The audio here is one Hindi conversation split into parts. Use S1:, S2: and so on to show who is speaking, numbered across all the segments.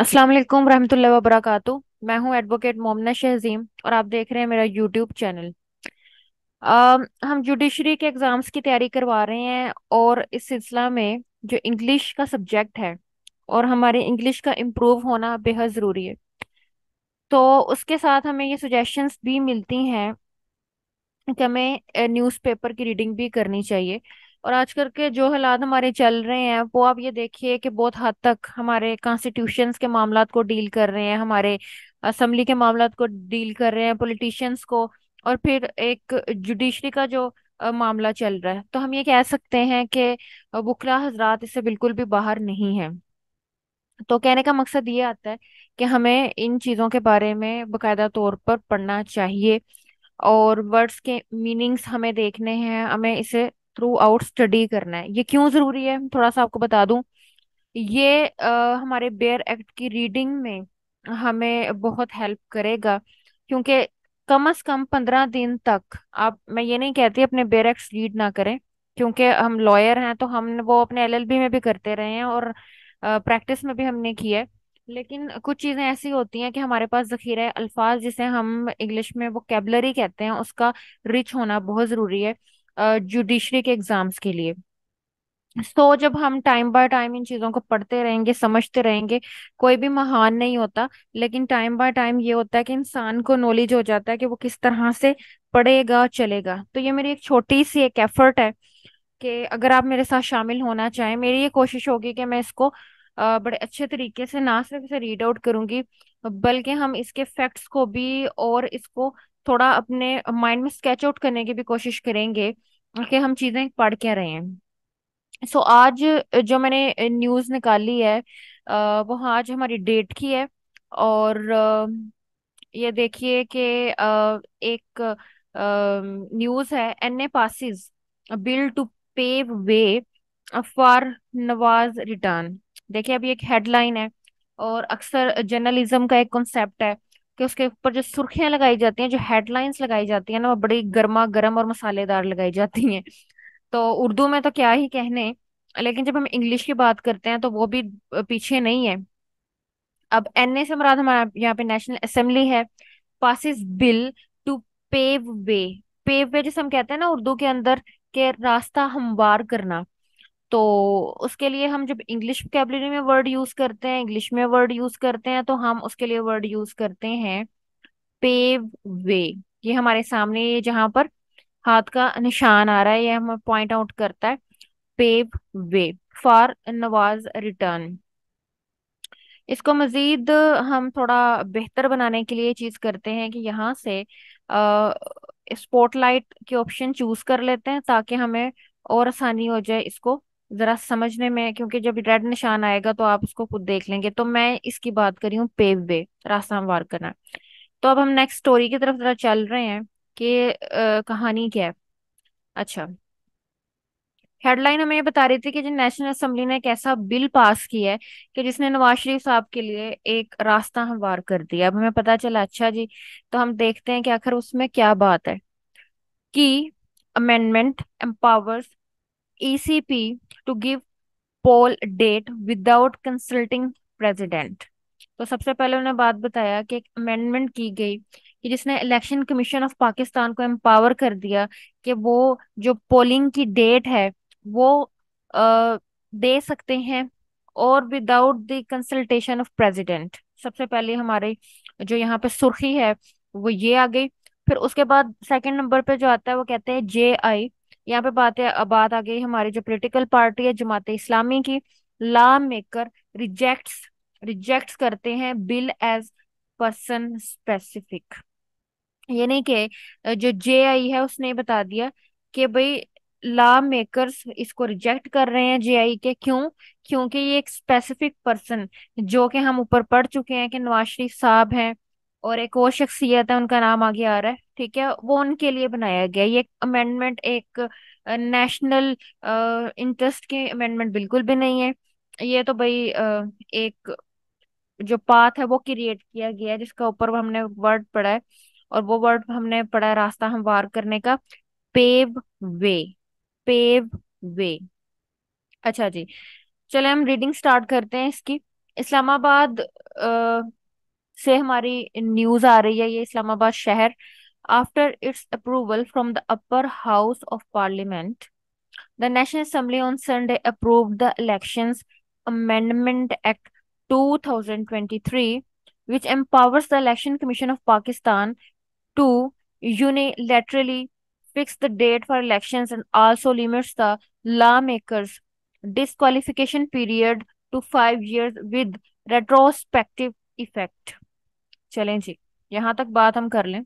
S1: अस्सलाम वालेकुम रहमतुल्लाहि व बरकातुहू। मैं हूं एडवोकेट मोमना शहजीम और आप देख रहे हैं मेरा यूट्यूब चैनल। हम जुडिशरी के एग्जाम्स की तैयारी करवा रहे हैं और इस सिलसिला में जो इंग्लिश का सब्जेक्ट है और हमारे इंग्लिश का इम्प्रूव होना बेहद ज़रूरी है। तो उसके साथ हमें ये सजेशंस भी मिलती हैं कि हमें न्यूज़पेपर की रीडिंग भी करनी चाहिए। और आजकल के जो हालात हमारे चल रहे हैं वो आप ये देखिए कि बहुत हद तक हमारे कॉन्स्टिट्यूशंस के मामलात को डील कर रहे हैं, हमारे असेंबली के मामलात को डील कर रहे हैं, पॉलिटिशियंस को। और फिर एक जुडिशरी का जो मामला चल रहा है, तो हम ये कह सकते हैं कि वकला हजरात इससे बिल्कुल भी बाहर नहीं है। तो कहने का मकसद ये आता है कि हमें इन चीज़ों के बारे में बाकायदा तौर पर पढ़ना चाहिए और वर्ड्स के मीनिंग्स हमें देखने हैं, हमें इसे थ्रू आउट स्टडी करना है। ये क्यों जरूरी है थोड़ा सा आपको बता दूं। ये हमारे बेयर एक्ट की रीडिंग में हमें बहुत हेल्प करेगा, क्योंकि कम से कम 15 दिन तक आप, मैं ये नहीं कहती अपने बेयर एक्ट रीड ना करें, क्योंकि हम लॉयर हैं तो हम वो अपने एलएलबी में भी करते रहे हैं और प्रैक्टिस में भी हमने किया है। लेकिन कुछ चीजें ऐसी होती हैं कि हमारे पास जखीरा अल्फाज, जिसे हम इंग्लिश में वोकेबलरी कहते हैं, उसका रिच होना बहुत जरूरी है जुडिशरी के एग्जाम्स के लिए। तो जब हम टाइम बाय टाइम इन चीजों को पढ़ते रहेंगे, समझते रहेंगे, कोई भी महान नहीं होता, लेकिन टाइम बाय टाइम ये होता है कि इंसान को नॉलेज हो जाता है कि वो किस तरह से पढ़ेगा चलेगा। तो ये मेरी एक छोटी सी एक एफर्ट है कि अगर आप मेरे साथ शामिल होना चाहें, मेरी ये कोशिश होगी कि मैं इसको बड़े अच्छे तरीके से ना सिर्फ इसे रीड आउट करूंगी, बल्कि हम इसके फैक्ट्स को भी और इसको थोड़ा अपने माइंड में स्केच आउट करने की भी कोशिश करेंगे कि हम चीजें पढ़ क्या रहे हैं। सो आज जो मैंने न्यूज़ निकाली है वो आज हमारी डेट की है। और ये देखिए कि एक न्यूज़ है, NA passes bill to pave way for Nawaz return. देखिए अभी एक हेडलाइन है, और अक्सर जर्नलिज्म का एक कॉन्सेप्ट है कि उसके ऊपर जो सुर्खियां लगाई जाती हैं, जो हेडलाइंस लगाई जाती हैं ना, वो बड़ी गर्मा गर्म और मसालेदार लगाई जाती हैं। तो उर्दू में तो क्या ही कहने, लेकिन जब हम इंग्लिश की बात करते हैं तो वो भी पीछे नहीं है। अब एनए से मुराद हमारा यहाँ पे नेशनल असेंबली है, passes bill to pave way. Pave way जिसे हम कहते हैं ना उर्दू के अंदर, के रास्ता हमवार करना। तो उसके लिए हम जब इंग्लिश वोकेबलरी में वर्ड यूज करते हैं, इंग्लिश में वर्ड यूज करते हैं, तो हम उसके लिए वर्ड यूज करते हैं पेव वे। ये हमारे सामने ये जहां पर हाथ का निशान आ रहा है, ये हमें पॉइंट आउट करता है pave way for Nawaz return. इसको मजीद हम थोड़ा बेहतर बनाने के लिए ये चीज करते हैं कि यहाँ से स्पॉटलाइट के ऑप्शन चूज कर लेते हैं, ताकि हमें और आसानी हो जाए इसको जरा समझने में, क्योंकि जब रेड निशान आएगा तो आप उसको खुद देख लेंगे। तो मैं इसकी बात करी हूँ पेव वे, रास्ता हमवार करना। तो अब हम नेक्स्ट स्टोरी की तरफ जरा चल रहे हैं कि कहानी क्या है। अच्छा, हेडलाइन हमें ये बता रही थी कि जो नेशनल असेंबली ने एक ऐसा बिल पास किया है कि जिसने नवाज शरीफ साहब के लिए एक रास्ता हमवार कर दिया। अब हमें पता चला, अच्छा जी, तो हम देखते हैं कि आखिर उसमें क्या बात है। कि amendment empowers ECP to give poll date without consulting president. तो सबसे पहले उन्होंने बात बताया कि एक अमेंडमेंट की गई कि जिसने इलेक्शन कमीशन ऑफ पाकिस्तान को एम्पावर कर दिया कि वो जो पोलिंग की डेट है वो अ, दे सकते हैं, और without the consultation of president. सबसे पहले हमारे जो यहाँ पे सुर्खी है वो ये आ गई। फिर उसके बाद सेकंड नंबर पे जो आता है वो कहते हैं JI। यहाँ पे बात आ गई हमारी जो पॉलिटिकल पार्टी है जमात इस्लामी की। लॉ मेकर रिजेक्ट्स करते हैं बिल एज पर्सन स्पेसिफिक। ये नहीं कि जो JI है उसने बता दिया कि भाई लॉ मेकर्स इसको रिजेक्ट कर रहे हैं JI के, क्यों? क्योंकि ये एक स्पेसिफिक पर्सन, जो कि हम ऊपर पढ़ चुके हैं कि नवाज शरीफ साहब हैं और एक और शख्सियत है, उनका नाम आगे आ रहा है, ठीक है, वो उनके लिए बनाया गया। ये अमेंडमेंट एक नेशनल इंटरेस्ट की अमेंडमेंट बिल्कुल भी नहीं है। ये तो भाई एक जो पाथ है वो क्रिएट किया गया है, जिसका ऊपर हमने वर्ड पढ़ा है, और वो वर्ड हमने पढ़ा है रास्ता हमवार करने का, पेव वे। पेव वे। अच्छा जी, चले हम रीडिंग स्टार्ट करते हैं इसकी। इस्लामाबाद से हमारी न्यूज आ रही है, ये इस्लामाबाद शहर। After it's approval from the upper house of parliament, the national assembly on Sunday approved the elections amendment act 2023, which empowers the Election Commission of Pakistan to unilaterally fix the date for elections and also limits the lawmakers' disqualification period to 5 years with retrospective effect। चलें जी, यहाँ तक बात हम कर लें।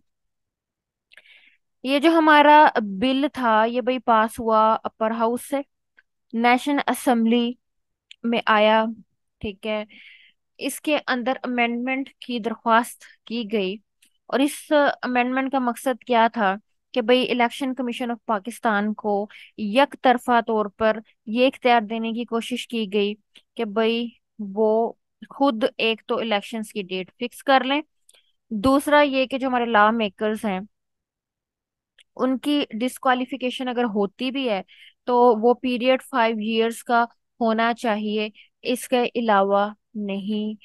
S1: ये जो हमारा बिल था ये भाई पास हुआ अपर हाउस से, नेशनल असेंबली में आया। ठीक है, इसके अंदर अमेंडमेंट की दरख्वास्त की गई, और इस अमेंडमेंट का मकसद क्या था कि भाई इलेक्शन कमीशन ऑफ पाकिस्तान को यक तरफा तौर पर ये इख्तियार देने की कोशिश की गई कि भाई वो खुद एक तो इलेक्शंस की डेट फिक्स कर लें, दूसरा ये कि जो हमारे लॉ मेकर्स हैं उनकी डिस्क्वालिफिकेशन अगर होती भी है तो वो पीरियड 5 years का होना चाहिए, इसके अलावा नहीं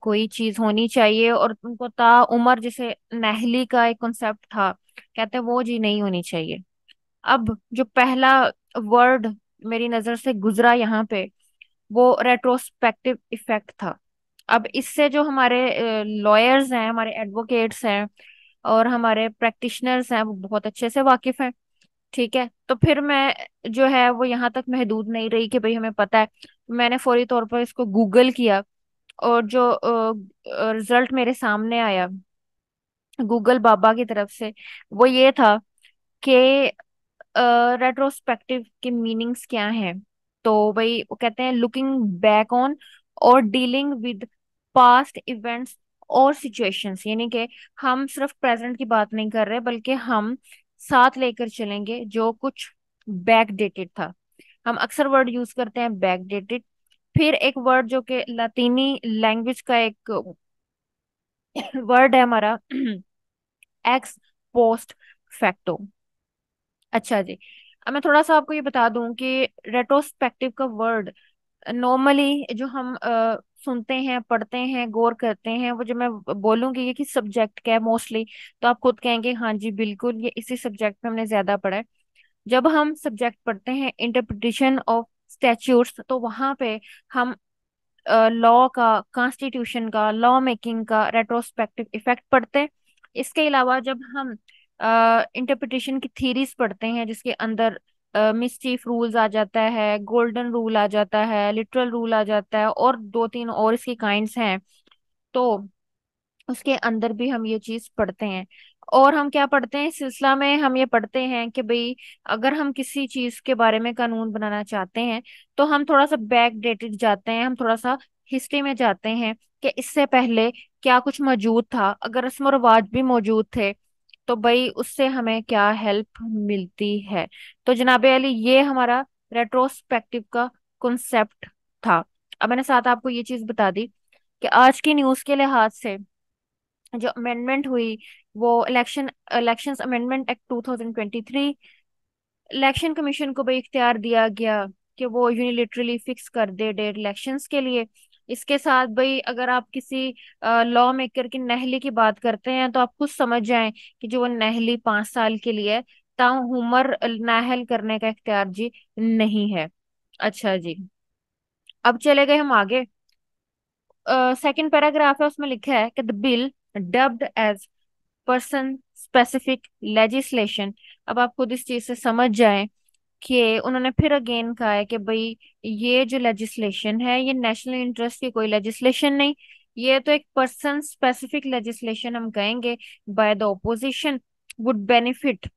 S1: कोई चीज होनी चाहिए। और उनको ता उमर जैसे नहली का एक कॉन्सेप्ट था, कहते हैं वो जी नहीं होनी चाहिए। अब जो पहला वर्ड मेरी नजर से गुजरा यहाँ पे वो रेट्रोस्पेक्टिव इफेक्ट था। अब इससे जो हमारे लॉयर्स हैं, हमारे एडवोकेट्स हैं और हमारे प्रैक्टिशनर्स हैं वो बहुत अच्छे से वाकिफ हैं। ठीक है, तो फिर मैं जो है वो यहाँ तक महदूद नहीं रही कि भाई हमें पता है। मैंने फौरी तौर पर इसको गूगल किया, और जो रिजल्ट मेरे सामने आया गूगल बाबा की तरफ से वो ये था कि रेट्रोस्पेक्टिव के मीनिंग्स क्या हैं। तो भाई वो कहते हैं लुकिंग बैक ऑन और डीलिंग विद पास्ट इवेंट्स और सिचुएशंस, यानी कि हम सिर्फ प्रेजेंट की बात नहीं कर रहे बल्कि हम साथ लेकर चलेंगे जो कुछ बैक डेटेड था। हम अक्सर वर्ड यूज करते हैं बैक डेटेड। फिर एक वर्ड जो कि लातीनी लैंग्वेज का एक वर्ड है हमारा एक्स पोस्ट फैक्टो। अच्छा जी, अब मैं थोड़ा सा आपको ये बता दूं कि रेट्रोस्पेक्टिव का वर्ड नॉर्मली जो हम सुनते हैं, पढ़ते हैं, गौर करते हैं, वो जो मैं बोलूंगी ये किस सब्जेक्ट का है मोस्टली, तो आप खुद कहेंगे हाँ जी बिल्कुल ये इसी सब्जेक्ट में हमने ज्यादा पढ़ा है। जब हम सब्जेक्ट पढ़ते हैं इंटरप्रिटेशन ऑफ स्टैट्यूट्स, तो वहां पे हम लॉ का, कॉन्स्टिट्यूशन का, लॉ मेकिंग का रेट्रोस्पेक्टिव इफेक्ट पढ़ते हैं। इसके अलावा जब हम इंटरप्रिटेशन की थीरीज पढ़ते हैं जिसके अंदर मिसचीफ रूल्स आ जाता है, गोल्डन रूल आ जाता है, लिटरल रूल आ जाता है, और दो तीन और इसकी काइंड्स हैं, तो उसके अंदर भी हम ये चीज पढ़ते हैं। और हम क्या पढ़ते हैं इस सिलसिला में, हम ये पढ़ते हैं कि भाई अगर हम किसी चीज के बारे में कानून बनाना चाहते हैं तो हम थोड़ा सा बैक डेटेड जाते हैं, हम थोड़ा सा हिस्ट्री में जाते हैं कि इससे पहले क्या कुछ मौजूद था, अगर रस्म और रिवाज भी मौजूद थे तो भाई उससे हमें क्या हेल्प मिलती है। तो जनाबे अली ये हमारा रेट्रोस्पेक्टिव का कॉन्सेप्ट था। अब मैंने साथ आपको ये चीज बता दी कि आज की न्यूज के लिहाज से जो अमेंडमेंट हुई वो elections amendment act 2023, election commission को भी इख्तियार दिया गया कि वो यूनिलेटरली फिक्स कर दे डेट इलेक्शंस के लिए। इसके साथ भाई अगर आप किसी लॉ मेकर की नहली की बात करते हैं तो आप खुद समझ जाएं कि जो वो नहली 5 साल के लिए ताउम्र नाहल करने का इख्तियार जी नहीं है। अच्छा जी, अब चले गए हम आगे। सेकंड पैराग्राफ है, उसमें लिखा है कि the bill dubbed as person specific legislation. अब आप खुद इस चीज से समझ जाएं कि उन्होंने फिर अगेन कहा है कि भाई ये जो लेजिस्लेशन है ये नेशनल इंटरेस्ट की कोई लेजिस्लेशन नहीं, ये तो एक पर्सन स्पेसिफिक लेजिस्लेशन हम कहेंगे। By the opposition would benefit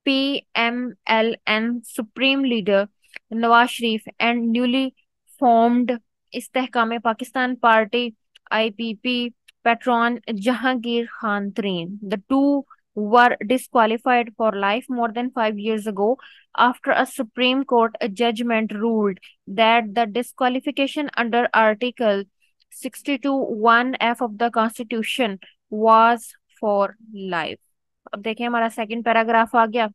S1: PMLN supreme leader Nawaz Sharif and newly formed Istehkam Pakistan party IPP patron Jahangir Khan Tareen. The two were disqualified for life more than 5 years ago after a Supreme Court judgment ruled that the disqualification under Article 62 1F of the Constitution was for life। अब देखिए हमारा सेकंड पैराग्राफ आ गया।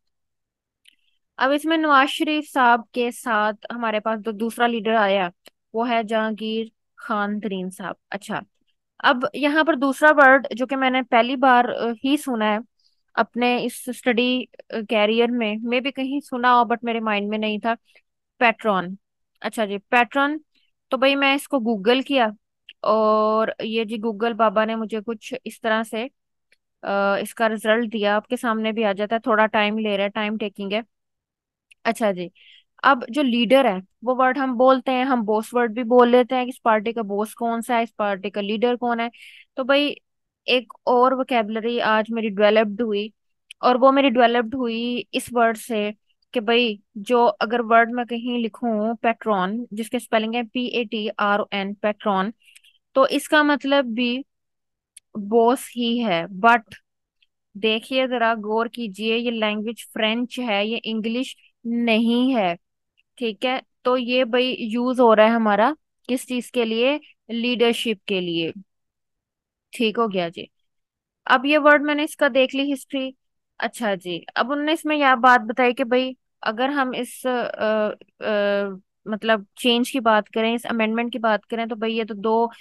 S1: अब इसमें नवाज शरीफ साहब के साथ हमारे पास जो दूसरा लीडर आया वो है जहांगीर खान तरीन साहब। अच्छा, अब यहाँ पर दूसरा वर्ड जो कि मैंने पहली बार ही सुना है अपने इस स्टडी कैरियर में, भी कहीं सुना हो बट मेरे माइंड में नहीं था। पैट्रॉन। अच्छा जी, पैट्रॉन। तो भाई मैं इसको गूगल किया, और ये जी गूगल बाबा ने मुझे कुछ इस तरह से इसका रिजल्ट दिया। आपके सामने भी आ जाता है, थोड़ा टाइम ले रहा है, टाइम टेकिंग है। अच्छा जी, अब जो लीडर है वो वर्ड हम बोलते हैं, हम बॉस वर्ड भी बोल लेते हैं कि इस पार्टी का बॉस कौन सा है, इस पार्टी का लीडर कौन है। तो भाई एक और वोकेबलरी आज मेरी डेवलप्ड हुई, और वो मेरी डेवलप्ड हुई इस वर्ड से कि भाई जो अगर वर्ड में कहीं लिखूं पेट्रॉन, जिसके स्पेलिंग है PATRON, पेट्रॉन, तो इसका मतलब भी बॉस ही है। बट देखिए जरा गौर कीजिए, ये लैंग्वेज फ्रेंच है, ये इंग्लिश नहीं है। ठीक है, तो ये भाई यूज हो रहा है हमारा किस चीज के लिए? लीडरशिप के लिए। ठीक हो गया जी। अब ये वर्ड मैंने इसका देख ली हिस्ट्री। अच्छा जी, अब उन्होंने इसमें यह बात बताई कि भाई अगर हम इस मतलब चेंज की बात करें, इस अमेंडमेंट की बात करें, तो भाई ये तो दो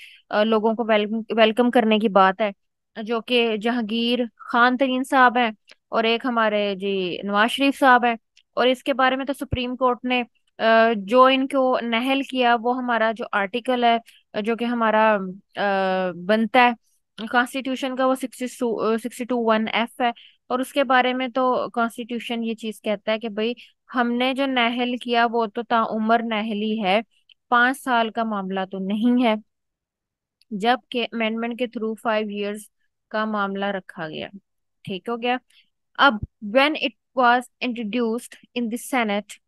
S1: लोगों को वेलकम वेलकम करने की बात है, जो कि जहांगीर खान तरीन साहब हैं, और एक हमारे जी नवाज शरीफ साहब हैं। और इसके बारे में तो सुप्रीम कोर्ट ने जो इनको नहल किया, वो हमारा जो आर्टिकल है जो कि हमारा बनता है कॉन्स्टिट्यूशन का, वो 62(1)(f) है। और उसके बारे में तो कॉन्स्टिट्यूशन ये चीज कहता है कि भाई हमने जो नाहल किया वो तो ताउम्र नाहली है, 5 साल का मामला तो नहीं है, जबकि अमेंडमेंट के थ्रू 5 इयर्स का मामला रखा गया। ठीक हो गया। अब when it was introduced in the Senate,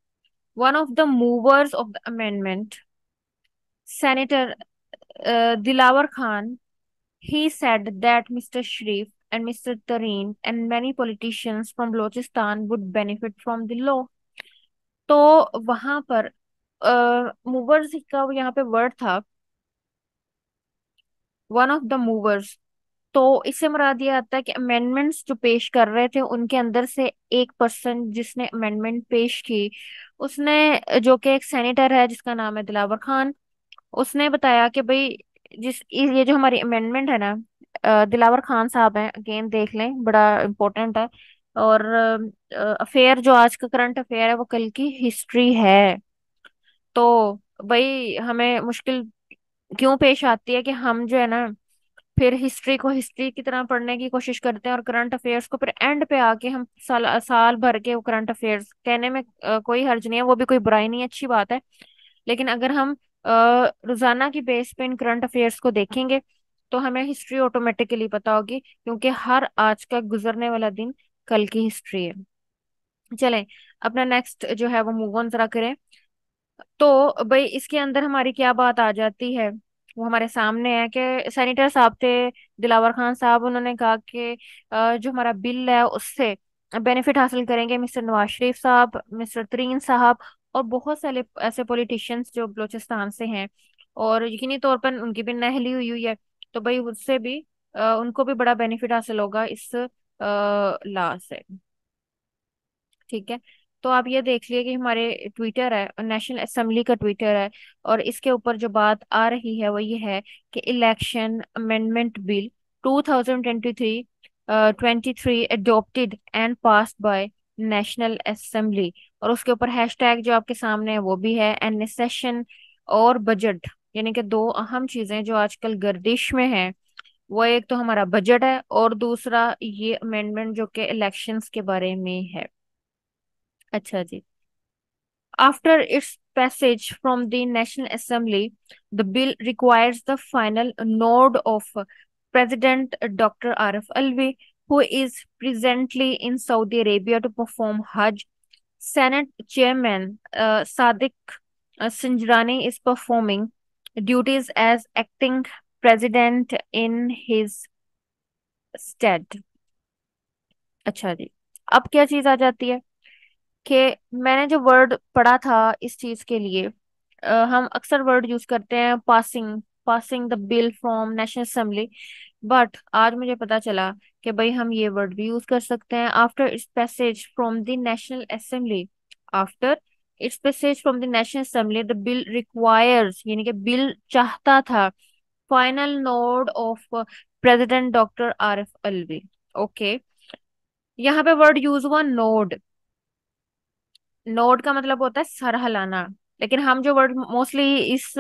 S1: one of the movers of the amendment, Senator Dilawar Khan, he said that Mr. Sharif and Mr. Tareen and many politicians from Balochistan would benefit from the law। तो वहां पर मूवर्स का यहाँ पे वर्ड था, वन ऑफ द मूवर्स। तो इससे मुराद ये आता है कि अमेंडमेंट्स जो पेश कर रहे थे उनके अंदर से एक पर्सन जिसने अमेंडमेंट पेश की, उसने, जो कि एक सेनेटर है जिसका नाम है दिलावर खान, उसने बताया कि भाई ये जो हमारी अमेंडमेंट है ना, दिलावर खान साहब हैं, अगेन देख लें, बड़ा इम्पोर्टेंट है। और अफेयर जो आज का करंट अफेयर है वो कल की हिस्ट्री है। तो भाई हमें मुश्किल क्यों पेश आती है कि हम जो है ना, फिर हिस्ट्री को हिस्ट्री की तरह पढ़ने की कोशिश करते हैं, और करंट अफेयर्स को फिर एंड पे आके हम साल साल भर के वो करंट अफेयर्स कहने में कोई हर्ज नहीं है, वो भी कोई बुराई नहीं है, अच्छी बात है। लेकिन अगर हम रोजाना की बेस पे इन करंट अफेयर्स को देखेंगे तो हमें हिस्ट्री ऑटोमेटिकली पता होगी, क्योंकि हर आज का गुजरने वाला दिन कल की हिस्ट्री है। चलें, अपना नेक्स्ट जो है वो मूव ऑन जरा करें। तो भाई इसके अंदर हमारी क्या बात आ जाती है, वो हमारे सामने है कि सेनेटर साहब थे दिलावर खान साहब, उन्होंने कहा कि जो हमारा बिल है उससे बेनिफिट हासिल करेंगे मिस्टर नवाज शरीफ साहब, मिस्टर तरीन साहब, और बहुत सारे ऐसे पॉलिटिशियंस जो बलूचिस्तान से हैं, और यकीनी तौर पर उनकी भी नहली हुई हुई है। तो भाई उससे भी उनको भी बड़ा बेनिफिट हासिल होगा इस लॉ से। ठीक है, तो आप ये देख लिए कि हमारे ट्विटर है, नेशनल असेंबली का ट्विटर है, और इसके ऊपर जो बात आ रही है वो ये है कि election amendment bill 2023 adopted and passed by national assembly. और उसके ऊपर हैशटैग जो आपके सामने है वो भी है, एन सेशन और बजट, यानी कि दो अहम चीजें जो आजकल गर्दिश में है, वो एक तो हमारा बजट है, और दूसरा ये अमेंडमेंट जो कि इलेक्शंस के बारे में है। अच्छा जी, after its passage from the National Assembly, the bill requires the final nod of President Dr. Arif Alvi, who is presently in Saudi Arabia to perform Hajj. Senate Chairman Sadiq Sinjrani is performing duties as acting president in his stead। अच्छा जी, अब क्या चीज आ जाती है कि मैंने जो वर्ड पढ़ा था इस चीज के लिए, हम अक्सर वर्ड यूज करते हैं passing, passing the bill from national assembly. But आज मुझे पता चला कि भाई हम ये वर्ड भी यूज कर सकते हैं after it's passage from the national assembly, after it's passage from the national assembly, the bill requires, यानी कि बिल चाहता था, final nod of president doctor Arif Alvi. Okay, यहाँ पे वर्ड यूज हुआ नोड। नोड का मतलब होता है सर हिलाना, लेकिन हम जो वर्ड मोस्टली इस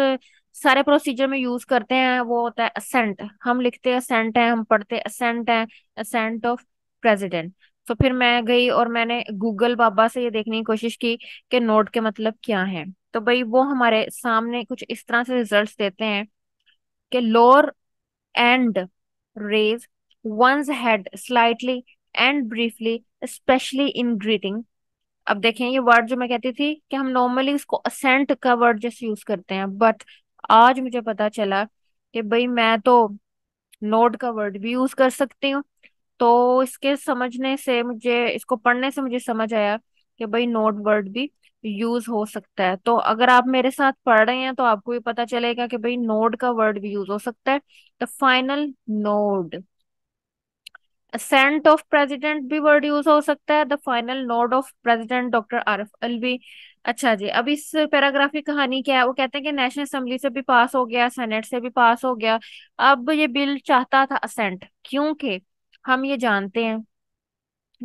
S1: सारे प्रोसीजर में यूज करते हैं वो होता है असेंट। हम लिखते हैं असेंट है, हम पढ़ते असेंट है, असेंट ऑफ प्रेसिडेंट। तो फिर मैं गई और मैंने गूगल बाबा से ये देखने की कोशिश की कि नोड के मतलब क्या है। तो भाई वो हमारे सामने कुछ इस तरह से रिजल्ट्स देते हैं कि lower and raise one's head slightly and briefly, especially in greeting। अब देखें ये वर्ड जो मैं कहती थी कि हम नॉर्मली इसको असेंट का वर्ड जैसे यूज करते हैं, बट आज मुझे पता चला कि भाई मैं तो नोड का वर्ड भी यूज कर सकती हूँ। तो इसके समझने से मुझे, इसको पढ़ने से मुझे समझ आया कि भाई नोड वर्ड भी यूज हो सकता है। तो अगर आप मेरे साथ पढ़ रहे हैं तो आपको भी पता चलेगा कि भाई नोड का वर्ड भी यूज हो सकता है। The final nod, assent of president भी वर्ड यूज हो सकता है, the final nod of president doctor Arif Alvi. अच्छा जी, अब इस पैराग्राफ की कहानी क्या है? वो कहते हैं कि नेशनल असेंबली से भी पास हो गया, सेनेट से भी पास हो गया। अब ये बिल चाहता था असेंट, क्योंकि हम ये जानते हैं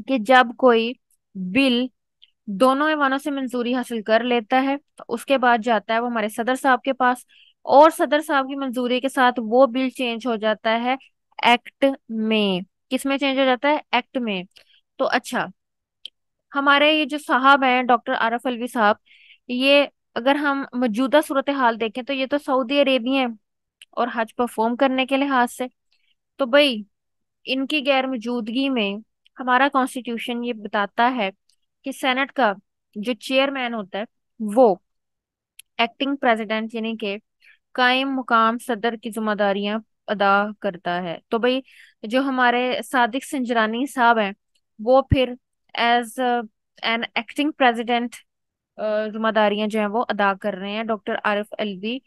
S1: कि जब कोई बिल दोनों ऐवानों से मंजूरी हासिल कर लेता है तो उसके बाद जाता है वो हमारे सदर साहब के पास, और सदर साहब की मंजूरी के साथ वो बिल चेंज हो जाता है एक्ट में। किस में चेंज हो जाता है? एक्ट में। तो अच्छा, हमारे ये जो साहब हैं डॉक्टर आरफ अलवी साहब, ये अगर हम मौजूदा सूरत हाल देखें तो ये तो सऊदी अरेबिया और हज परफॉर्म करने के लिहाज से, तो भाई इनकी गैर मौजूदगी में हमारा कॉन्स्टिट्यूशन ये बताता है कि सेनेट का जो चेयरमैन होता है वो एक्टिंग प्रेसिडेंट यानी कि कायम मुकाम सदर की जिम्मेदारियां अदा करता है। तो भाई जो हमारे सादिक संजरानी साहब हैं वो फिर एज एन एक्टिंग प्रेसिडेंट जिम्मेदारियां जो है वो अदा कर रहे हैं डॉक्टर आरिफ अलवी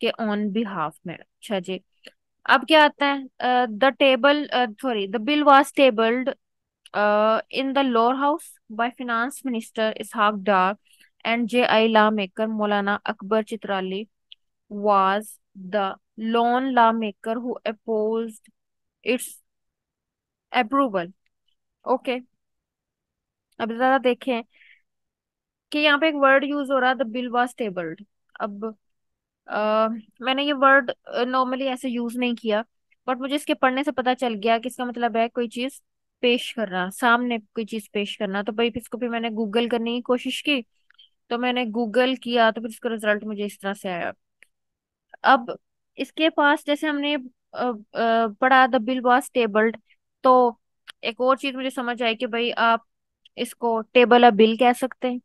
S1: के ऑन बिहाफ में। अच्छा जी, अब क्या आता है? The table sorry the bill was tabled in the lower house by finance minister Ishaq Dar and J.I. lawmaker Maulana Akbar Chitrali was the lone lawmaker who opposed its approval। Okay, अब जरा देखें कि यहाँ पे एक वर्ड यूज हो रहा है, द बिल वाज टेबल्ड। अब मैंने ये वर्ड नॉर्मली ऐसे यूज नहीं किया, बट मुझे इसके पढ़ने से पता चल गया कि इसका मतलब है कोई चीज पेश करना, सामने कोई चीज पेश करना। तो भाई इसको फिर मैंने गूगल करने की कोशिश की, तो मैंने गूगल किया तो फिर इसका रिजल्ट मुझे इस तरह से आया। अब इसके पास जैसे हमने पढ़ा द बिल वाज टेबल्ड, तो एक और चीज मुझे समझ आई कि भाई आप इसको टेबल अ बिल कह सकते हैं,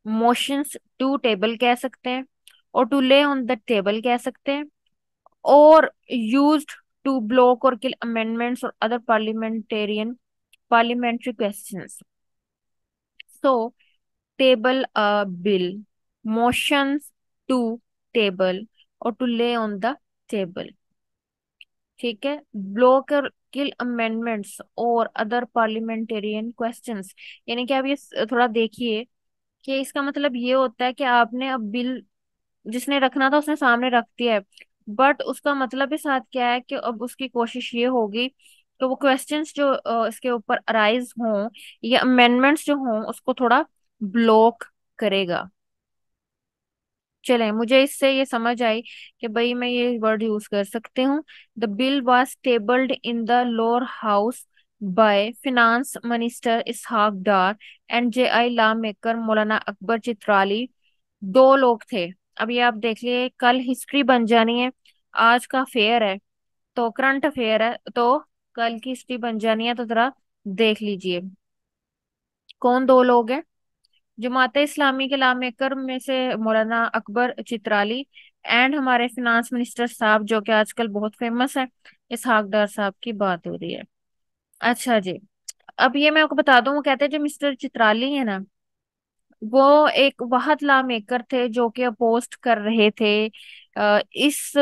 S1: मोशंस टू टेबल कह सकते हैं, और to lay on the table कह सकते हैं, और यूज्ड टू ब्लॉक और किल अमेंडमेंट्स और other parliamentary questions. So table a bill, motions to table, और to lay on the table. ठीक है, ब्लॉक और किल अमेंडमेंट्स और अदर पार्लियामेंटेरियन क्वेश्चंस, यानी कि आप ये थोड़ा देखिए कि इसका मतलब ये होता है कि आपने अब बिल जिसने रखना था उसने सामने रख दिया है, बट उसका मतलब इस साथ क्या है कि अब उसकी कोशिश ये होगी कि वो क्वेश्चंस जो इसके ऊपर अराइज हों या अमेंडमेंट्स जो हों उसको थोड़ा ब्लॉक करेगा। चले, मुझे इससे ये समझ आई कि भाई मैं ये वर्ड यूज कर सकती हूँ। The bill was tabled in the lower house by finance minister Ishaq Dar and J I law maker Maulana Akbar Chitrali. दो लोग थे। अब ये आप देख लिए, कल हिस्ट्री बन जानी है, आज का फेयर है, तो करंट अफेयर है, तो कल की हिस्ट्री बन जानी है। तो जरा देख लीजिए कौन दो लोग हैं। जमात इस्लामी के लॉ मेकर में से मौलाना अकबर चित्राली एंड हमारे फिनांस मिनिस्टर साहब जो कि आजकल बहुत फेमस है, इसहाक डार साहब की बात हो रही है। अच्छा जी, अब ये मैं आपको बता दूं, वो कहते हैं जो मिस्टर चित्राली है ना, वो एक वहद लॉ मेकर थे जो कि अपोस्ट कर रहे थे इस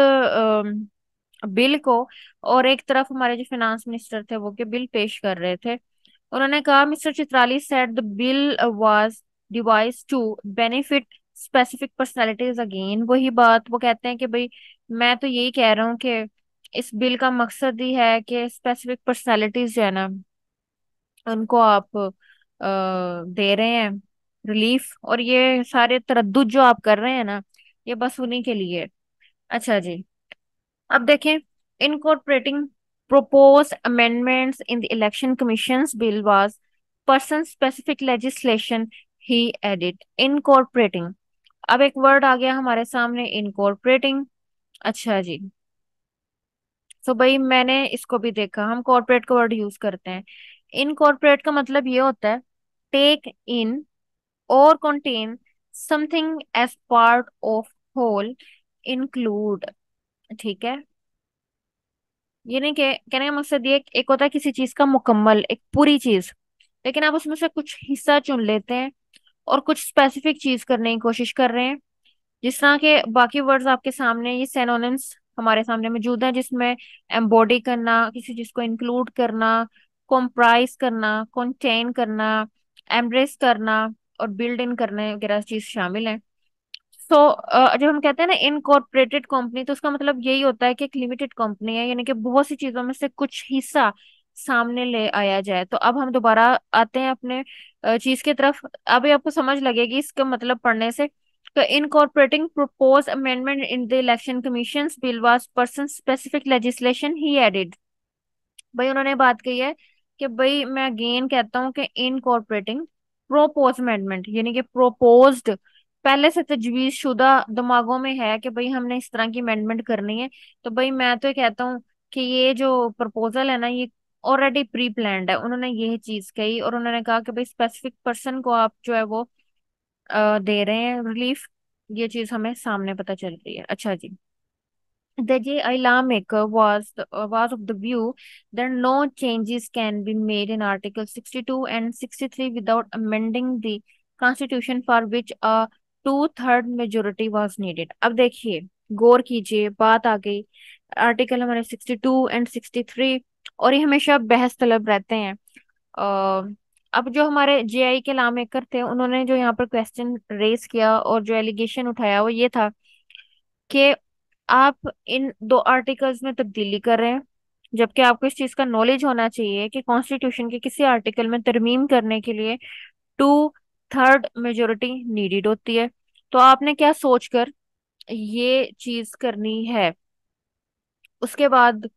S1: बिल को, और एक तरफ हमारे जो फिनांस मिनिस्टर थे वो के बिल पेश कर रहे थे। उन्होंने कहा mister Chitrali said the bill was devised to benefit specific personalities. Again वही बात, वो कहते हैं कि भाई मैं तो यही कह रहा हूँ कि इस बिल का मकसद ही है कि स्पेसिफिक पर्सनालिटीज जो है ना, उनको आप दे रहे हैं रिलीफ, और ये सारे तरद्दुद जो आप कर रहे हैं ना, ये बस उन्हीं के लिए है। अच्छा जी, अब देखें, incorporating proposed amendments in the election commission's bill was person specific legislation, he added incorporating। अब एक वर्ड आ गया हमारे सामने, इनकॉर्पोरेटिंग। अच्छा जी, तो भाई मैंने इसको भी देखा, हम कॉर्पोरेट का वर्ड यूज करते हैं। इनकॉर्पोरेट का मतलब ये होता है टेक इन और contain something as part of whole, include. ठीक है, ये नहीं के कहने का मकसद ये एक होता है किसी चीज का मुकम्मल, एक पूरी चीज, लेकिन आप उसमें से कुछ हिस्सा चुन लेते हैं और कुछ स्पेसिफिक चीज करने की कोशिश कर रहे हैं। जिस तरह के बाकी वर्ड्स आपके सामने, ये सेनोनिम्स हमारे सामने मौजूद हैं, जिसमें एम्बॉडी करना, किसी चीज को इंक्लूड करना, कॉम्प्राइज करना, कंटेन करना, एम्ब्रेस करना और बिल्ड इन करने वगैरह चीज शामिल है। सो जब हम कहते हैं ना इनकॉर्पोरेटेड कंपनी, तो उसका मतलब यही होता है कि एक लिमिटेड कंपनी है, यानी कि बहुत सी चीजों में से कुछ हिस्सा सामने ले आया जाए। तो अब हम दोबारा आते हैं अपने चीज की तरफ। अभी आपको समझ लगेगी इसका मतलब पढ़ने से। तो incorporating proposed amendment in the election commission's bill was person specific legislation, he added। भाई उन्होंने बात कही है कि भाई मैं अगेन कहता हूँ कि इनकॉर्पोरेटिंग प्रोपोज अमेंडमेंट, यानी कि प्रोपोज्ड, पहले से तजवीज शुदा दिमागों में है कि भाई हमने इस तरह की अमेंडमेंट करनी है। तो भाई मैं तो ये कहता हूँ कि ये जो प्रपोजल है ना, ये ऑलरेडी प्री प्लान्ड है। उन्होंने यही चीज कही और उन्होंने कहा कि भाई स्पेसिफिक पर्सन को आप जो है वो दे रहे हैं रिलीफ। ये चीज हमें सामने पता चल रही है। अच्छा जी, the J.I. lawmaker was of the view that no changes can be made in Article 62 and 63 without amending the Constitution, for which a two-third majority was needed। अब देखिए, गौर कीजिए, बात आ गई आर्टिकल हमारे 62 एंड 63, और ये हमेशा बहस तलब रहते हैं। अब जो हमारे जेआई के लॉ मेकर थे, उन्होंने जो यहाँ पर क्वेश्चन रेज किया और जो एलिगेशन उठाया वो ये था कि आप इन दो आर्टिकल्स में तब्दीली कर रहे हैं, जबकि आपको इस चीज का नॉलेज होना चाहिए कि कॉन्स्टिट्यूशन के किसी आर्टिकल में तरमीम करने के लिए टू थर्ड मेजोरिटी नीडेड होती है। तो आपने क्या सोचकर ये चीज करनी है। उसके बाद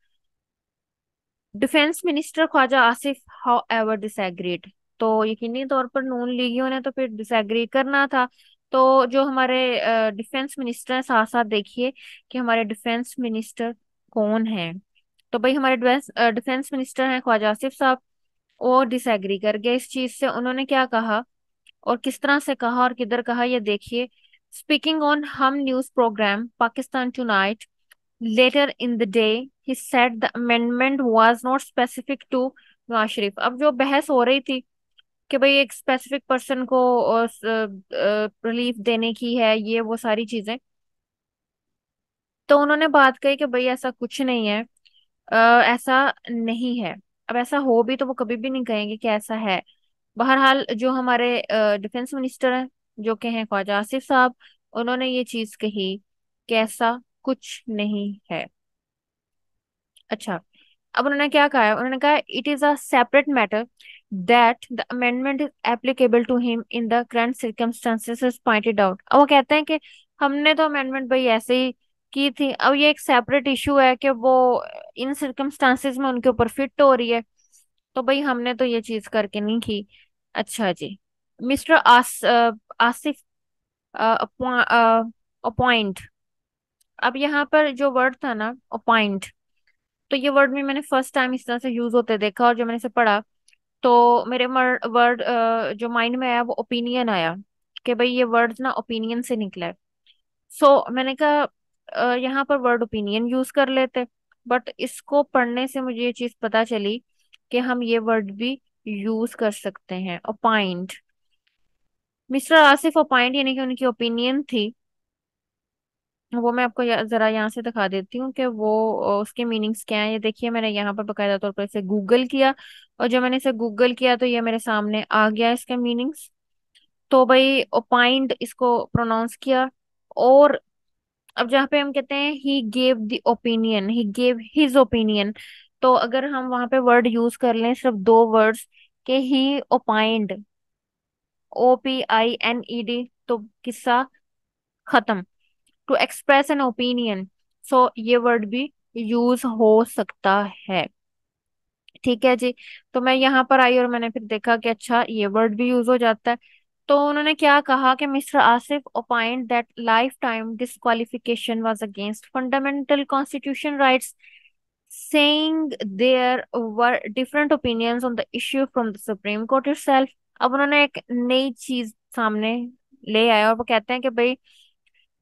S1: defence minister Khawaja Asif however disagreed. तो यकीनी तौर पर नून लीगियों ने तो फिर डिसएग्री करना था। तो जो हमारे डिफेंस मिनिस्टर हैं, साथ साथ देखिए कि हमारे डिफेंस मिनिस्टर कौन हैं। तो भाई हमारे डिफेंस डिफेंस मिनिस्टर हैं ख्वाजा आसिफ साहब। वो डिसएग्री कर गए इस चीज से। उन्होंने क्या कहा और किस तरह से कहा और किधर कहा, ये देखिए। Speaking on Hum news programme Pakistan tonight later in the day, he said the amendment was not specific to Nawaz Sharif. अब जो बहस हो रही थी कि भाई एक स्पेसिफिक पर्सन को रिलीफ देने की है, ये वो सारी चीजें, तो उन्होंने बात कही कि भाई ऐसा कुछ नहीं है। अ, ऐसा नहीं है। अब ऐसा हो भी तो वो कभी भी नहीं कहेंगे कि ऐसा है। बहरहाल जो हमारे डिफेंस मिनिस्टर हैं, जो के हैं ख्वाजा आसिफ साहब, उन्होंने ये चीज कही कि ऐसा कुछ नहीं है। अच्छा, अब उन्होंने क्या कहा है, उन्होंने कहा it is a separate matter that the amendment is applicable to him in the current circumstances pointed out. अब वो कहते हैं कि हमने तो अमेंडमेंट भाई ऐसे ही की थी, अब ये एक सेपरेट इशू है कि वो इन सर्कमस्टांसेस में उनके ऊपर फिट हो रही है। तो भाई हमने तो ये चीज करके नहीं की। अच्छा जी, मिस्टर आसिफ अपॉइंट। अब यहाँ पर जो वर्ड था ना अपॉइंट, तो ये वर्ड भी मैंने फर्स्ट टाइम इस तरह से यूज होते देखा, और जब मैंने इसे पढ़ा तो मेरे वर्ड जो माइंड में आया वो ओपिनियन आया, कि भाई ये वर्ड ना ओपिनियन से निकला है। सो मैंने कहा यहाँ पर वर्ड ओपिनियन यूज कर लेते, बट इसको पढ़ने से मुझे ये चीज पता चली कि हम ये वर्ड भी यूज कर सकते हैं, ओपाइंट। मिस्टर आसिफ ओपाइंट, यानी कि उनकी ओपिनियन थी। वो मैं आपको जरा यहाँ से दिखा देती हूँ कि वो उसके मीनिंग्स क्या है। ये देखिए, मैंने यहाँ पर बकायदा तौर पर इसे गूगल किया, और जब मैंने इसे गूगल किया तो ये मेरे सामने आ गया इसके मीनिंग्स। तो भाई ओपाइंड इसको प्रोनाउंस किया। और अब जहाँ पे हम कहते हैं he gave the opinion, he gave his opinion, तो अगर हम वहां पे वर्ड यूज कर लें, सिर्फ दो वर्ड्स, के ही ओपाइंड, OPINED, तो किस्सा खत्म। टू एक्सप्रेस एन ओपिनियन, सो ये वर्ड भी यूज हो सकता है। ठीक है जी। तो मैं यहाँ पर आई और मैंने फिर देखा कि अच्छा ये वर्ड भी यूज हो जाता है। तो उन्होंने क्या कहा कि mister Asif ओपाइंड that life time disqualification was against fundamental constitution rights, saying there were different opinions on the issue from the Supreme Court itself। अब उन्होंने एक नई चीज सामने ले आया और वो कहते हैं कि भाई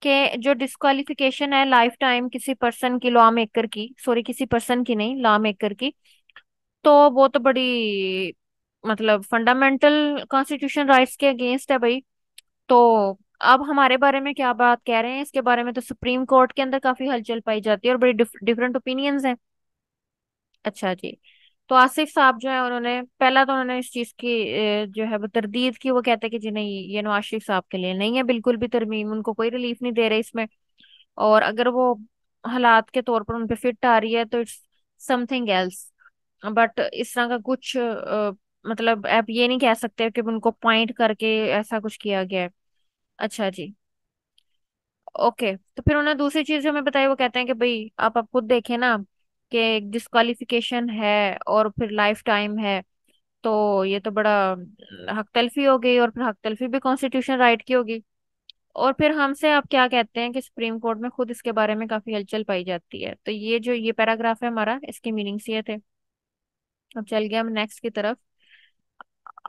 S1: कि जो डिस्क्वालिफिकेशन है लाइफ टाइम किसी पर्सन की, लॉ मेकर की, सॉरी किसी पर्सन की नहीं, लॉ मेकर की, तो वो तो बड़ी मतलब फंडामेंटल कॉन्स्टिट्यूशन राइट्स के अगेंस्ट है भाई। तो अब हमारे बारे में क्या बात कह रहे हैं इसके बारे में, तो सुप्रीम कोर्ट के अंदर काफी हलचल पाई जाती है और बड़ी डिफरेंट ओपिनियंस हैं। अच्छा जी। तो आसिफ साहब जो है उन्होंने पहला तो उन्होंने इस चीज की जो है वो तरदीद की। वो कहते हैं कि जी नहीं, ये नवाज शरीफ साहब के लिए नहीं है बिल्कुल भी तरमीम, उनको कोई रिलीफ नहीं दे रहे इसमें। और अगर वो हालात के तौर पर उन पे फिट आ रही है तो इट्स समथिंग एल्स। बट इस तरह का कुछ मतलब आप ये नहीं कह सकते कि उनको पॉइंट करके ऐसा कुछ किया गया है। अच्छा जी। ओके, तो फिर उन्होंने दूसरी चीज जो हमें बताई, वो कहते हैं कि भाई आप खुद देखें ना कि डिस्क्वालिफिकेशन है और फिर लाइफ टाइम है, तो ये तो बड़ा हक तलफी हो गई, और फिर हक तलफी भी कॉन्स्टिट्यूशन राइट की होगी। और फिर हमसे आप क्या कहते हैं कि सुप्रीम कोर्ट में खुद इसके बारे में काफी हलचल पाई जाती है। तो ये जो ये पैराग्राफ है हमारा, इसके मीनिंग्स ये थे। अब चल गया हम नेक्स्ट की तरफ।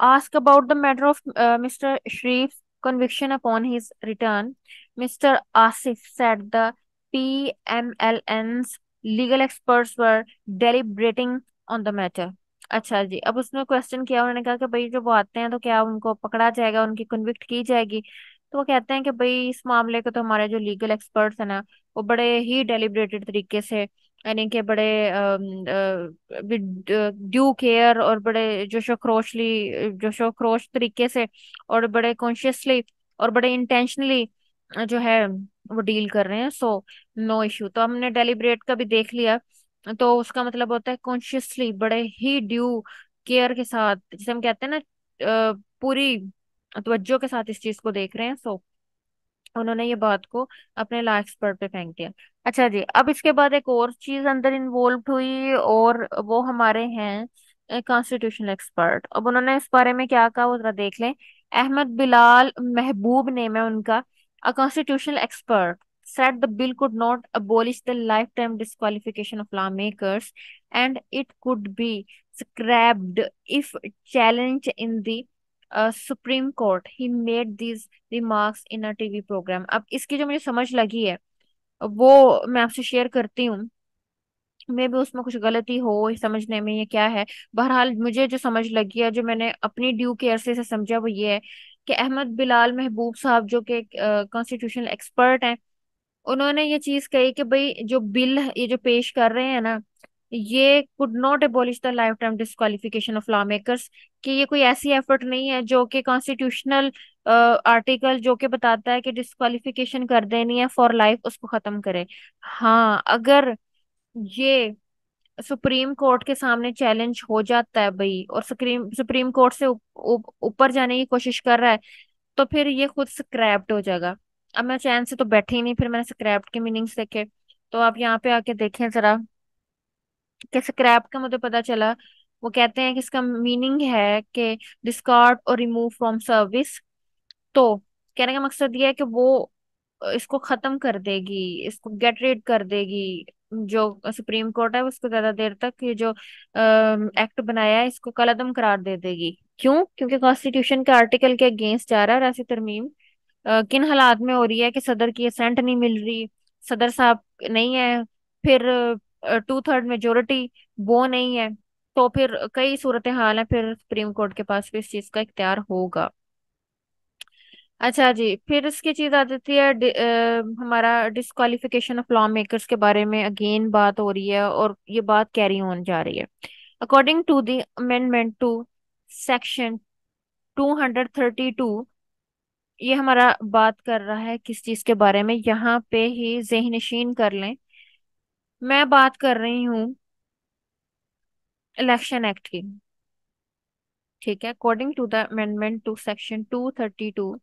S1: Ask about the matter of Mr. Sharif's conviction upon his return. Mr. Asif said the PMLN's legal experts were deliberating on the matter। अच्छा जी। अब उसने क्वेश्चन किया, उन्होंने कहा कि भाई जब वो आते हैं तो क्या उनको पकड़ा जाएगा, उनकी कन्विक्ट की जाएगी। तो वो कहते हैं कि भाई इस मामले को तो हमारे जो लीगल एक्सपर्ट्स हैं ना, वो बड़े ही डेलिब्रेटेड तरीके से, यानी कि बड़े ड्यू केयर और बड़े जोशो खरोश तरीके से और बड़े कॉन्शियसली और बड़े इंटेंशनली जो है वो डील कर रहे हैं। So no issue. तो हमने डेलिब्रेट का भी देख लिया, तो उसका मतलब होता है कॉन्शियसली, बड़े ही ड्यू केयर के साथ, जिसे हम कहते हैं ना पूरी तवज्जो के साथ इस चीज को देख रहे हैं। सो उन्होंने ये बात को अपने ला एक्सपर्ट पे फेंक दिया। अच्छा जी। अब इसके बाद एक और चीज अंदर इन्वॉल्व हुई, और वो हमारे हैं कॉन्स्टिट्यूशनल एक्सपर्ट। अब उन्होंने इस बारे में क्या कहा वो जरा देख लें। अहमद बिलाल महबूब नेम है उनका, a constitutional expert said the bill could not abolish the lifetime disqualification of lawmakers, and it could be scrapped if challenged in the Supreme Court। He made these remarks in a TV programme. अब इसकी जो मुझे समझ लगी है वो मैं आपसे शेयर करती हूँ। मे भी उसमें कुछ गलती हो इस समझने में, ये क्या है। बहरहाल मुझे जो समझ लगी है, जो मैंने अपनी ड्यू केयर से समझा, वो ये है कि अहमद बिलाल महबूब साहब जो कि कॉन्स्टिट्यूशनल एक्सपर्ट हैं, उन्होंने ये चीज कही कि भाई जो बिल ये जो पेश कर रहे हैं ना, ये could not abolish the life time disqualification of law makers, कि ये कोई ऐसी एफर्ट नहीं है जो कि कॉन्स्टिट्यूशनल आर्टिकल जो कि बताता है कि डिस्क्वालिफिकेशन कर देनी है फॉर लाइफ, उसको खत्म करे। हाँ, अगर ये सुप्रीम कोर्ट के सामने चैलेंज हो जाता है भाई, और सुप्रीम सुप्रीम कोर्ट से ऊपर जाने की कोशिश कर रहा है, तो फिर ये खुद स्क्रैप्ड हो जाएगा। अब मैं चैन से तो बैठी ही नहीं, फिर मैंने स्क्रैप्ड के मीनिंग्स देखे। तो आप यहाँ पे आके देखें जरा कि स्क्रैप का मुझे पता चला। वो कहते हैं कि इसका मीनिंग है कि डिस्कार्ड और रिमूव फ्रॉम सर्विस। तो कहने का मकसद ये है कि वो इसको खत्म कर देगी, इसको गेट रीड कर देगी। जो सुप्रीम कोर्ट है उसको ज्यादा देर तक ये जो एक्ट बनाया है इसको कलअदम करार दे देगी। क्यों? क्योंकि कॉन्स्टिट्यूशन के आर्टिकल के अगेंस्ट जा रहा है। और ऐसी तरमीम किन हालात में हो रही है कि सदर की असेंट नहीं मिल रही, सदर साहब नहीं है, फिर 2/3 मेजोरिटी वो नहीं है, तो फिर कई सूरत हाल है, फिर सुप्रीम कोर्ट के पास भी इस चीज का इख्तियार होगा। अच्छा जी। फिर इसकी चीज आ जाती है हमारा डिस्क्वालिफिकेशन ऑफ लॉ मेकर्स के बारे में अगेन बात हो रही है, और ये बात कैरी ऑन जा रही है। According to the amendment to section 232 ये हमारा बात कर रहा है किस चीज के बारे में, यहाँ पे ही ज़हन-नशीन कर लें। मैं बात कर रही हूँ इलेक्शन एक्ट की। ठीक है, according to the amendment to section 232,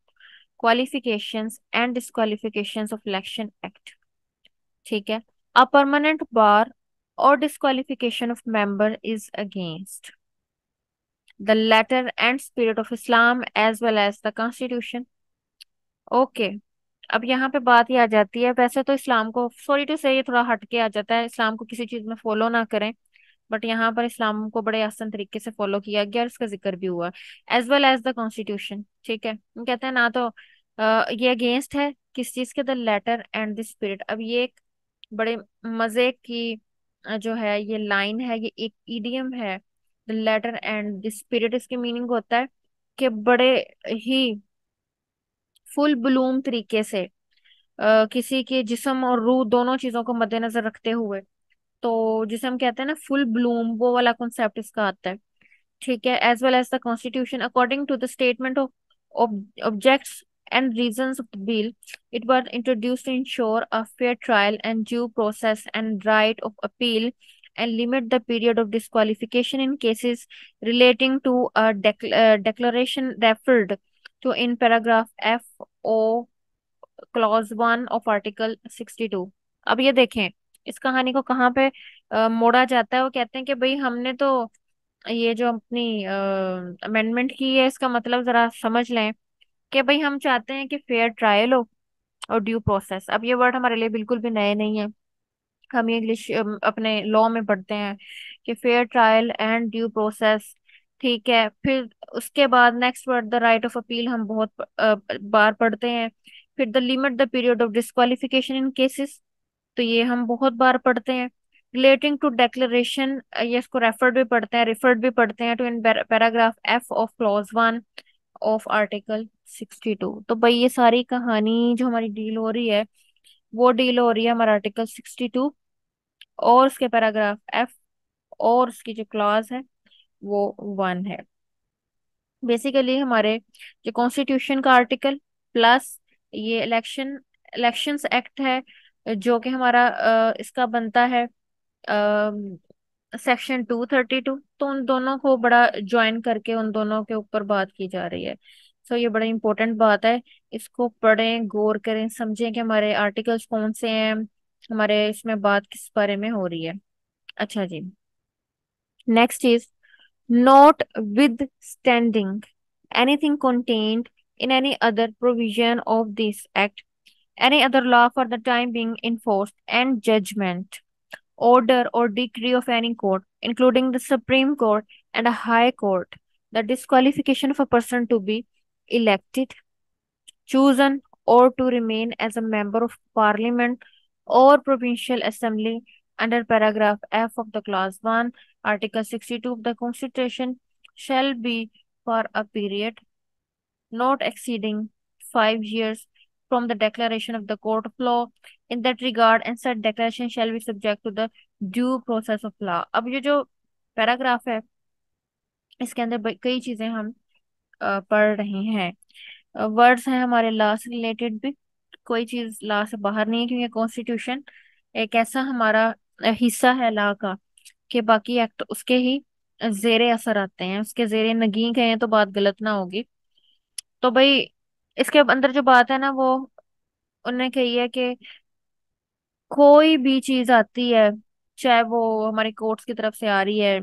S1: qualifications and disqualifications of election act. ठीक है, अ परमानेंट बार और disqualification of member is against the letter and spirit of Islam as well as the constitution. Okay, अब यहाँ पे बात ही आ जाती है। वैसे तो इस्लाम को, सॉरी टू से, ये थोड़ा हटके आ जाता है, इस्लाम को किसी चीज में फॉलो ना करें, बट यहाँ पर इस्लाम को बड़े आसान तरीके से फॉलो किया गया और इसका जिक्र भी हुआ, as well as the constitution. ठीक है, हम कहते हैं ना तो ये अगेंस्ट है किस चीज के, the letter and the spirit. अब ये एक बड़े मजे की जो है ये लाइन है, ये एक इडियम है, the letter and the spirit. इसके मीनिंग होता है कि बड़े ही फुल ब्लूम तरीके से किसी के जिस्म और रूह दोनों चीजों को मद्देनजर रखते हुए, तो जिसे हम कहते हैं ना फुल ब्लूम, वो वाला कॉन्सेप्ट इसका आता है। ठीक है, as well as the constitution according to the statement of objects and reasons of the bill, it was introduced to ensure a fair trial and due process and right of appeal, and limit the period of disqualification in cases relating to a declaration referred to in paragraph F O clause 1 of article 62। अब ये देखें, इस कहानी को कहाँ पे मोड़ा जाता है। वो कहते हैं कि भाई हमने तो ये जो अपनी अमेंडमेंट की है, इसका मतलब जरा समझ लें कि भाई हम चाहते हैं कि फेयर ट्रायल हो और ड्यू प्रोसेस। अब ये वर्ड हमारे लिए बिल्कुल भी नए नहीं है, हम ये इंग्लिश अपने लॉ में पढ़ते हैं कि fair trial and due process. ठीक है, फिर उसके बाद next word the right of appeal हम बहुत बार पढ़ते हैं। फिर the limit the period of disqualification in cases, तो ये हम बहुत बार पढ़ते हैं। रिलेटिंग टू डेक्लेरेशन, ये इसको रेफर्ड भी पढ़ते हैं, रिफर्ड भी पढ़ते हैं to in paragraph F of clause 1 of article 62। तो भाई ये सारी कहानी जो हमारी डील हो रही है, वो डील हो रही है हमारा आर्टिकल 62 और उसके पैराग्राफ एफ, और उसकी जो क्लॉज है वो 1 है। बेसिकली हमारे जो कॉन्स्टिट्यूशन का आर्टिकल प्लस ये इलेक्शंस एक्ट है, जो कि हमारा इसका बनता है सेक्शन 232, तो उन दोनों को बड़ा ज्वाइन करके उन दोनों के ऊपर बात की जा रही है। सो ये बड़ा इंपॉर्टेंट बात है, इसको पढ़ें, गौर करें, समझें कि हमारे आर्टिकल्स कौन से हैं, हमारे इसमें बात किस बारे में हो रही है। अच्छा जी, next is notwithstanding anything contained in any other provision of this act, any other law for the time being enforced, and judgment, order, or decree of any court, including the Supreme Court and a High Court, the disqualification of a person to be elected, chosen, or to remain as a member of Parliament or Provincial Assembly under paragraph F of the clause 1, article 62 of the Constitution shall be for a period not exceeding 5 years from the declaration of the court of law in that regard, and such declaration shall be subject to the due process of law। अब ये जो पैराग्राफ है, इसके अंदर कई चीजें हम पढ़ रहे हैं। वर्ड्स हैं हमारे लॉ से रिलेटेड भी, कोई चीज लॉ से बाहर नहीं है, क्योंकि कॉन्स्टिट्यूशन एक ऐसा हमारा हिस्सा है लॉ का कि बाकी एक्ट उसके ही जेरे असर आते हैं, उसके जेरे नगी गए तो बात गलत ना होगी। तो भाई इसके अंदर जो बात है ना, वो उन्होंने कही है कि कोई भी चीज आती है, चाहे वो हमारे कोर्ट्स की तरफ से आ रही है,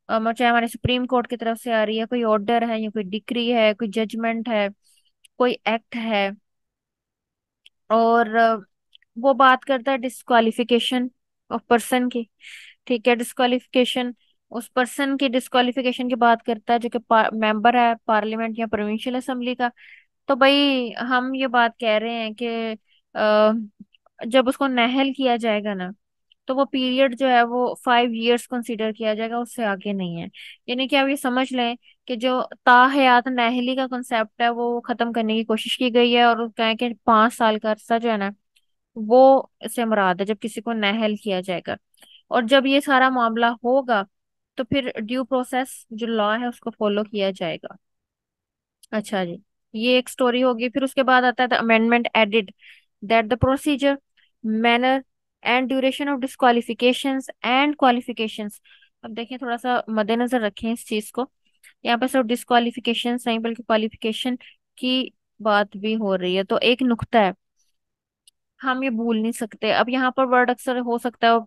S1: चाहे हमारे सुप्रीम कोर्ट की तरफ से आ रही है, कोई ऑर्डर है या कोई डिक्री है, कोई जजमेंट है, कोई एक्ट है, और वो बात करता है डिस्क्वालिफिकेशन ऑफ पर्सन की। ठीक है, डिस्क्वालिफिकेशन, उस पर्सन की डिस्क्वालिफिकेशन की बात करता है जो कि मेंबर है पार्लियामेंट या प्रोविंशियल असेंबली का। तो भाई हम ये बात कह रहे हैं कि जब उसको नाअहल किया जाएगा ना, तो वो पीरियड जो है वो 5 years कंसीडर किया जाएगा, उससे आगे नहीं है। यानी कि आप ये समझ लें कि जो ताहयात नाअहली का कंसेप्ट है वो खत्म करने की कोशिश की गई है, और कहें कि 5 साल का अरसा जो है ना, वो इससे मुराद है जब किसी को नाअहल किया जाएगा। और जब ये सारा मामला होगा तो फिर ड्यू प्रोसेस जो लॉ है उसको फॉलो किया जाएगा। अच्छा जी, ये एक स्टोरी होगी। फिर उसके बाद आता है the amendment added that the procedure, manner and duration of disqualifications and qualifications. अब देखिए, थोड़ा सा मद्देनजर रखें इस चीज को। यहाँ पे सिर्फ डिस्क्वालिफिकेशन नहीं बल्कि क्वालिफिकेशन की बात भी हो रही है, तो एक नुक्ता है, हम ये भूल नहीं सकते। अब यहाँ पर वर्ड अक्सर हो सकता है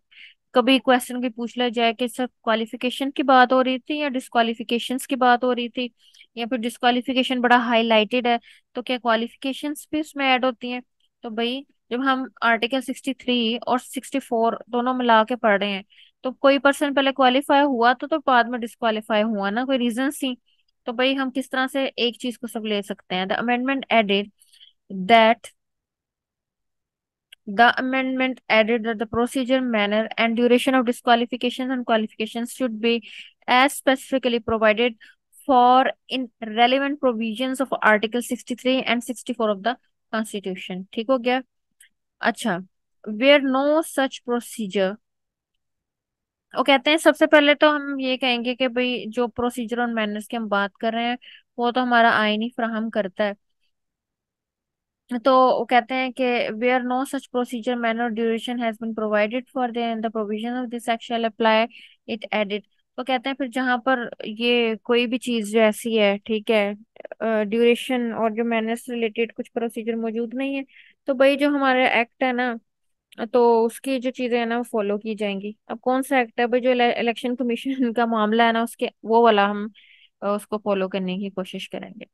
S1: कभी क्वेश्चन भी पूछ लिया जाए कि सिर्फ क्वालिफिकेशन की बात हो रही थी या डिस्क्वालिफिकेशंस की बात हो रही थी, या फिर डिस्क्वालिफिकेशन बड़ा हाईलाइटेड है तो क्या क्वालिफिकेशंस भी इसमें ऐड होती हैं। तो भाई, जब हम आर्टिकल 63 और 64 दोनों मिला के पढ़ रहे हैं, तो कोई पर्सन पहले क्वालिफाई हुआ तो बाद में डिस्क्वालीफाई हुआ ना, कोई रीजन थी। तो भाई हम किस तरह से एक चीज को सब ले सकते हैं। The amendment added that The amendment added that the procedure, manner, and duration of disqualifications and qualifications should be as specifically provided for in relevant provisions of Article 63 and 64 of the Constitution। ठीक हो गया। अच्छा, where no such procedure, वो कहते हैं सबसे पहले तो हम ये कहेंगे कि भाई जो प्रोसीजर और मैनर्स की हम बात कर रहे हैं वो तो हमारा आईन ही फ्राहम करता है। तो वो कहते हैं कि where no such procedure manner duration has been provided for the provision of this act shall apply it added. तो कहते हैं फिर जहां पर ये कोई भी चीज जो ऐसी है, ठीक है, ड्यूरेशन और जो मैनर से रिलेटेड कुछ प्रोसीजर मौजूद नहीं है, तो भाई जो हमारा एक्ट है ना, तो उसकी जो चीजें है ना वो फॉलो की जाएंगी। अब कौन सा एक्ट है भाई, जो इलेक्शन कमीशन का मामला है ना, उसके वो वाला हम उसको फॉलो करने की कोशिश करेंगे।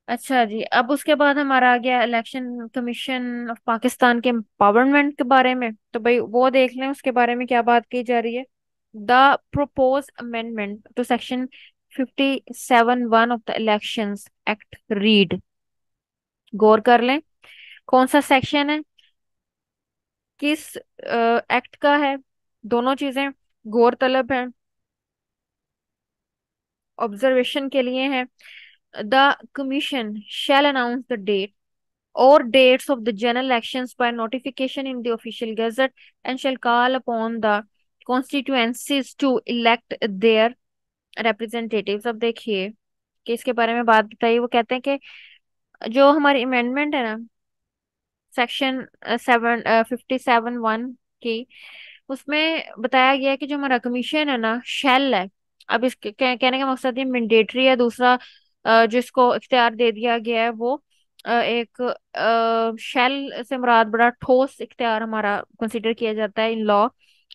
S1: अच्छा जी, अब उसके बाद हमारा आ गया इलेक्शन कमीशन ऑफ पाकिस्तान के एम्पावरमेंट के बारे में। तो भाई वो देख लें उसके बारे में क्या बात की जा रही है। The propose amendment to section 57(1) of the elections act read, गौर कर लें कौन सा सेक्शन है, किस एक्ट का है, दोनों चीजें गौरतलब है, ऑब्जर्वेशन के लिए है। The commission shall announce the date or dates of the general elections by notification in the official gazette and shall call upon the constituencies to elect their representatives। अब देखिए कि इसके बारे में बात बताइए। वो कहते हैं कि जो हमारी अमेंडमेंट है ना, सेक्शन 57(1) की, उसमें बताया गया है कि जो हमारा कमीशन है ना, शेल है। अब इसके कहने का मकसद ये मैंडेटरी है। दूसरा जो इसको इख्तियार दे दिया गया है वो एक शेल से मुराद बड़ा ठोस इख्तियार हमारा कंसिडर किया जाता है इन लॉ।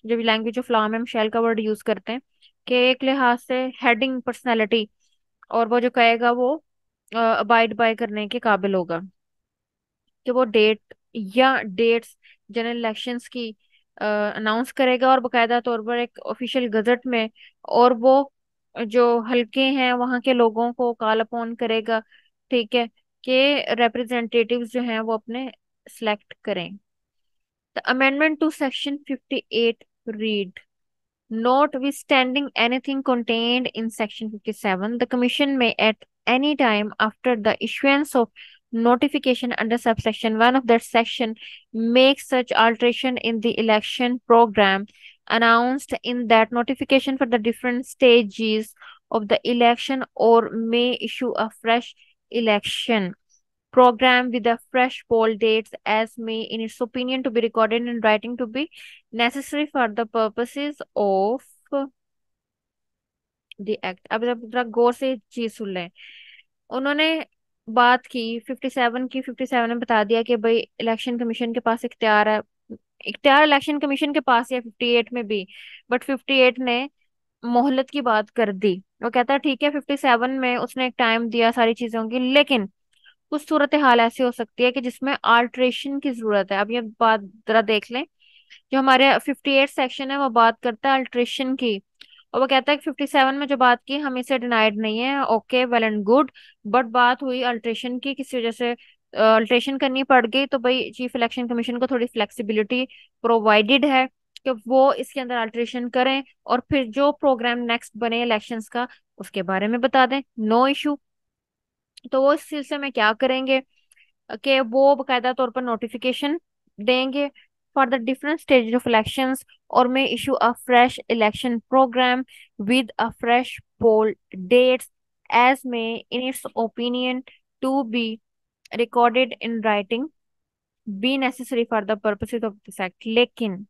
S1: जब लैंग्वेज ऑफ लॉ में हम शेल का वर्ड यूज करते हैं कि एक लिहाज से हेडिंग पर्सनैलिटी, और वो जो कहेगा वो अबाइड बाय करने के काबिल होगा, कि वो डेट या डेट्स जनरल इलेक्शंस की अनाउंस करेगा और बकायदा तौर पर एक ऑफिशियल गजट में, और वो जो हल्के हैं वहां के लोगों को कॉल अपॉन करेगा, ठीक है, कि रिप्रेजेंटेटिव्स जो हैं वो अपने सिलेक्ट करें। The amendment to section 58 read, notwithstanding anything contained in Section 57, the Commission may at any time after the issuance of notification under subsection 1 of that section make such alteration in the election program announced in that notification for the different stages of the election, or may issue a fresh election program with the fresh poll dates as may in its opinion to be recorded in writing to be necessary for the purposes of the act. अब जब जरा गौर से चीज सुन लें, उन्होंने बात की 57 की, 57 में बता दिया कि भाई इलेक्शन कमीशन के पास इख्तियार है। इख्तियार इलेक्शन कमीशन के पास है 58 में भी, बट 58 ने मोहलत की बात कर दी। वो कहता है ठीक है, 57 में उसने एक टाइम दिया सारी चीजों की, लेकिन कुछ सूरत हाल ऐसी हो सकती है कि जिसमें आल्ट्रेशन की जरूरत है। अब ये बात जरा देख लें, जो हमारे 58 सेक्शन है वो बात करता है अल्ट्रेशन की, और वो कहता है कि 57 में जो बात की हम इसे डिनाइड नहीं है, okay well and good, but बात हुई अल्ट्रेशन की, किसी वजह से अल्ट्रेशन करनी पड़ गई, तो भाई चीफ इलेक्शन कमीशन को थोड़ी फ्लेक्सिबिलिटी प्रोवाइडेड है कि वो इसके अंदर अल्ट्रेशन करें और फिर जो प्रोग्राम नेक्स्ट बने इलेक्शंस का उसके बारे में बता दें, नो इशू। तो वो इस सिलसिले में क्या करेंगे कि वो बकायदा तौर पर नोटिफिकेशन देंगे for the different stage of elections, और में issue a fresh election programme with a fresh poll dates as may in its opinion to be recorded in writing be necessary for the purposes of this act. लेकिन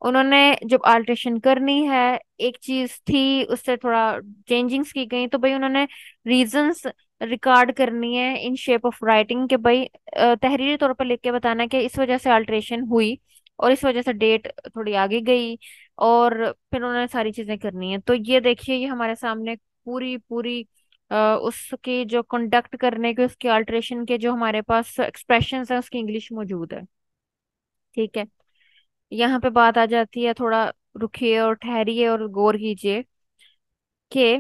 S1: उन्होंने जब अल्ट्रेशन करनी है, एक चीज थी उससे थोड़ा चेंजिंग्स की गई, तो भाई उन्होंने रीजंस रिकॉर्ड करनी है इन शेप ऑफ राइटिंग, के भाई तहरीरी तौर पर लिख के बताना कि इस वजह से अल्ट्रेशन हुई और इस वजह से डेट थोड़ी आगे गई, और फिर उन्होंने सारी चीजें करनी है। तो ये देखिए, ये हमारे सामने पूरी पूरी उसकी जो कंडक्ट करने के, उसके अल्ट्रेशन के जो हमारे पास एक्सप्रेशंस है, उसकी इंग्लिश मौजूद है। ठीक है, यहाँ पे बात आ जाती है, थोड़ा रुकिए और ठहरिए और गौर कीजिए कि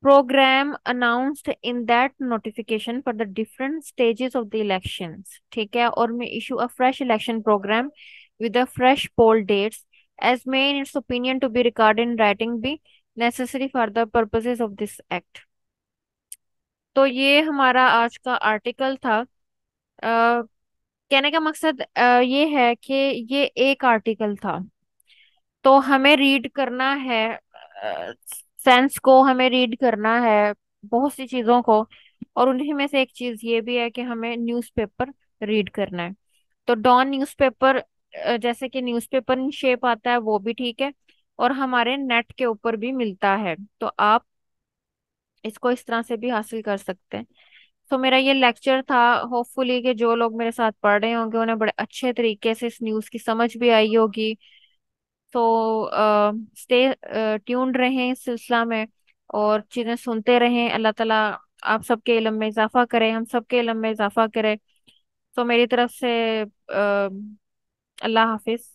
S1: programme announced in that notification for the different stages of the elections. ठीक है, और में issue a fresh election programme with a fresh poll dates as may in its opinion to be recorded in writing be necessary for the purposes of this act. तो ये हमारा आज का आर्टिकल था। कहने का मकसद ये है कि ये एक आर्टिकल था, तो हमें रीड करना है, सेंस को हमें रीड करना है, बहुत सी चीजों को, और उन्हीं में से एक चीज ये भी है कि हमें न्यूज़पेपर रीड करना है। तो डॉन न्यूज़पेपर, जैसे कि न्यूज़पेपर इन शेप आता है, वो भी ठीक है, और हमारे नेट के ऊपर भी मिलता है, तो आप इसको इस तरह से भी हासिल कर सकते हैं। तो मेरा ये लेक्चर था, होपफुली कि जो लोग मेरे साथ पढ़ रहे होंगे उन्हें बड़े अच्छे तरीके से इस न्यूज़ की समझ भी आई होगी। तो स्टे ट्यून्ड रहें इस सिलसिला में, और चीज़ें सुनते रहें। अल्लाह ताला आप सबके इल्म में इजाफा करे, हम सबके इल्म में इजाफा करे। तो मेरी तरफ से अल्लाह हाफिज।